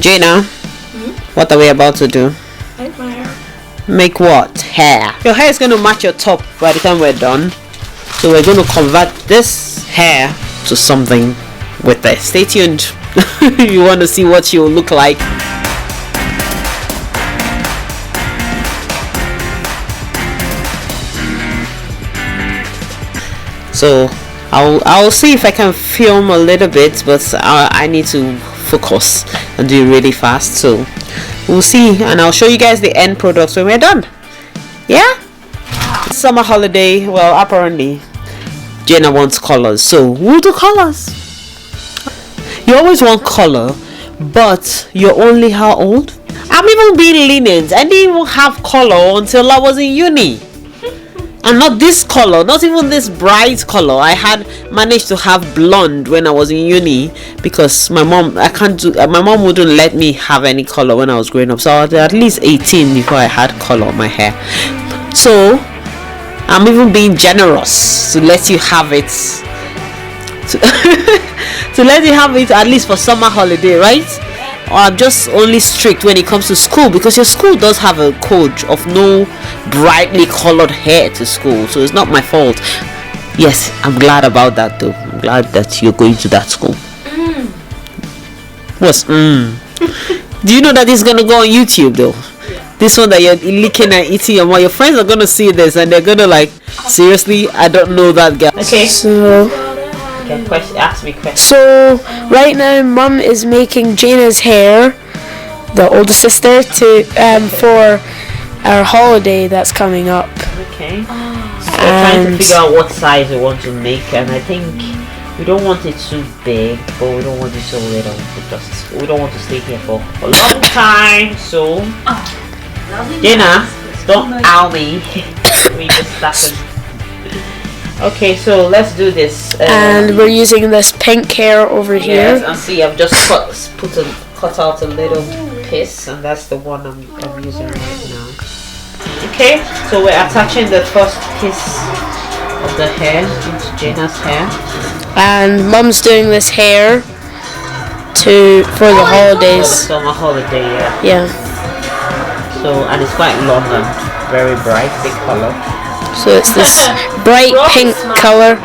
Gina, what are we about to do? Make my hair. Make what? Hair. Your hair is going to match your top by the time we're done. So we're going to convert this hair to something with it. Stay tuned. You want to see what she will look like. So I'll see if I can film a little bit, but I need to focus and do it really fast. So we'll see, and I'll show you guys the end products when we're done. Yeah. Summer holiday. Well, apparently Jenna wants colors, so we'll do colors. You always want color, but you're only how old? I'm even being lenient. I didn't even have color until I was in uni. And not this color, not even this bright color. I had managed to have blonde when I was in uni because my mom wouldn't let me have any color when I was growing up. So I was at least 18 before I had color on my hair. So I'm even being generous to let you have it. To let you have it at least for summer holiday, right? Or I'm just only strict when it comes to school, because your school does have a code of no brightly colored hair to school, so it's not my fault. Yes, I'm glad about that though. I'm glad that you're going to that school. What's Do you know that it's gonna go on YouTube though? This one that you're licking and eating, and your friends are gonna see this and they're gonna like, seriously, I don't know that girl. Okay, So ask me questions. So right now, Mum is making Jana's hair, the older sister, to for our holiday that's coming up. Okay. So we're trying to figure out what size we want to make, and I think we don't want it too big, but we don't want it so little. We don't want to stay here for a long time. So, Jana, don't ow me. We just started. Okay, so let's do this. And we're using this pink hair over here. Yes, and see, I've just cut out a little piece, and that's the one I'm using right now. Okay, so we're attaching the first piece of the hair into Jana's hair. And Mum's doing this hair for the holidays. For the summer holiday, yeah. Yeah. So, and it's quite long and very bright, big color. So it's this bright pink color.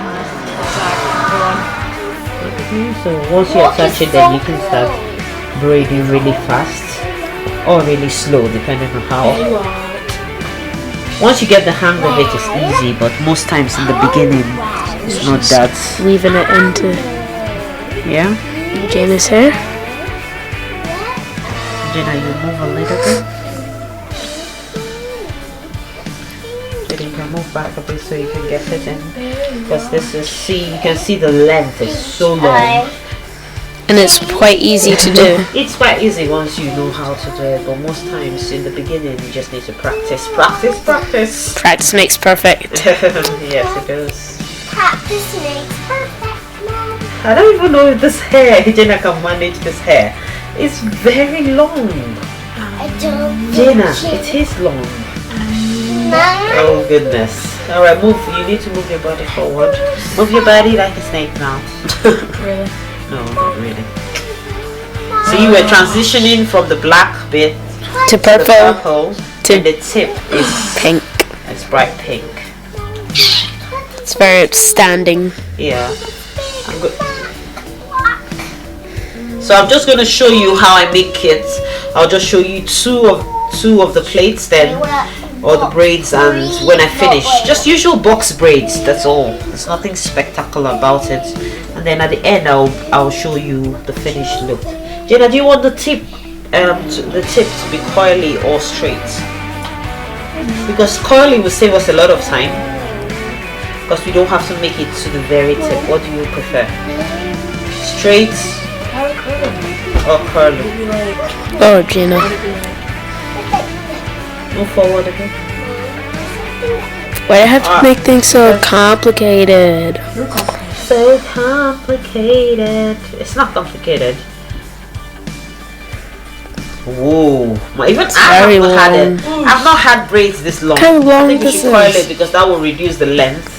So once you attach it, then you can start braiding really fast or really slow, depending on how. Once you get the hang of it, it's easy, but most times in the beginning, it's not that. Weaving it into Jana's hair. Jana, you move a little bit. You can move back a bit so you can get it in, because this is, you can see the length is so long, and it's quite easy to do. It's quite easy once you know how to do it, but most times in the beginning you just need to practice. Practice makes perfect. Yes, it does. Practice makes perfect, Mom. I don't even know if this hair, Jana can manage this hair. It's very long. I don't. Jana, it is long. Oh goodness. Alright, move. You need to move your body forward. Move your body like a snake now. Really? No, not really. So you were transitioning from the black bit To to the purple. purple, and the tip is Pink. it's bright pink. It's very outstanding. Yeah. I'm good. So I'm just going to show you how I make it. I'll just show you two of the plates then, or the braids, and when I finish, just usual box braids, that's all. There's nothing spectacular about it. And then at the end I'll show you the finished look. Jana, do you want the tip to be coily or straight? Because coily will save us a lot of time, because we don't have to make it to the very tip. What do you prefer? Straight or curly? Oh, Jana. Move forward again. Why do I have to make things so complicated? So complicated. It's not complicated. Whoa. Even very I've not had braids this long. How long I think we this should coil is? it because that will reduce the length.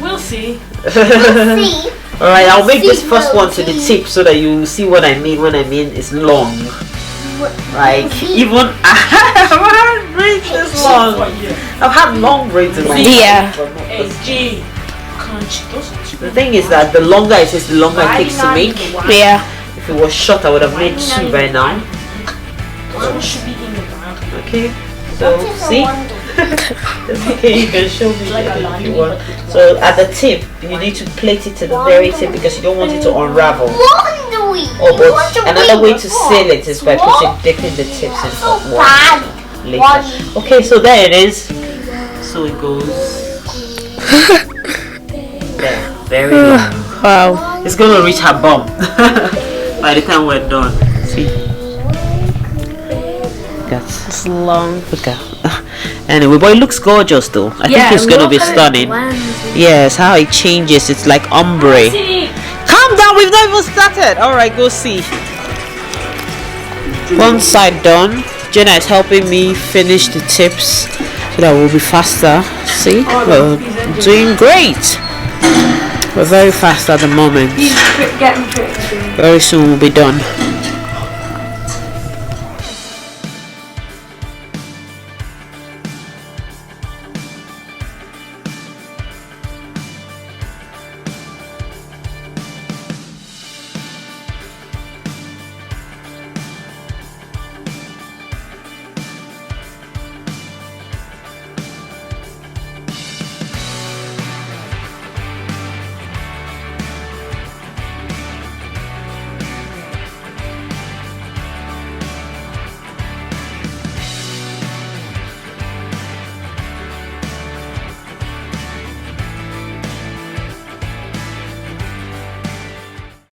We'll see. See? Alright, I'll make this first one to the tip so that you see what I mean when I mean it's long. Like, even I haven't had braids this long. I've had long braids in my life. The thing is that the longer it is, the longer it takes to make. Yeah. If it was short, I would have made 2 by now. Okay, so see? It's okay, you can show me if you want. So at the tip, you need to plait it to the very tip because you don't want it to unravel. Oh, but another way to seal it is by dipping the tips in hot water later. Okay, so there it is. So it goes there, very long. Wow. It's gonna reach her bum by the time we're done. See? It's long. Look at. Anyway, but it looks gorgeous though. I think it's gonna be stunning. Yes, how it changes. It's like ombre. Calm down, we've not even started. Alright, go see. One side done. Jenna is helping me finish the tips so that we'll be faster. See? We're doing great. We're very fast at the moment. Very soon we'll be done.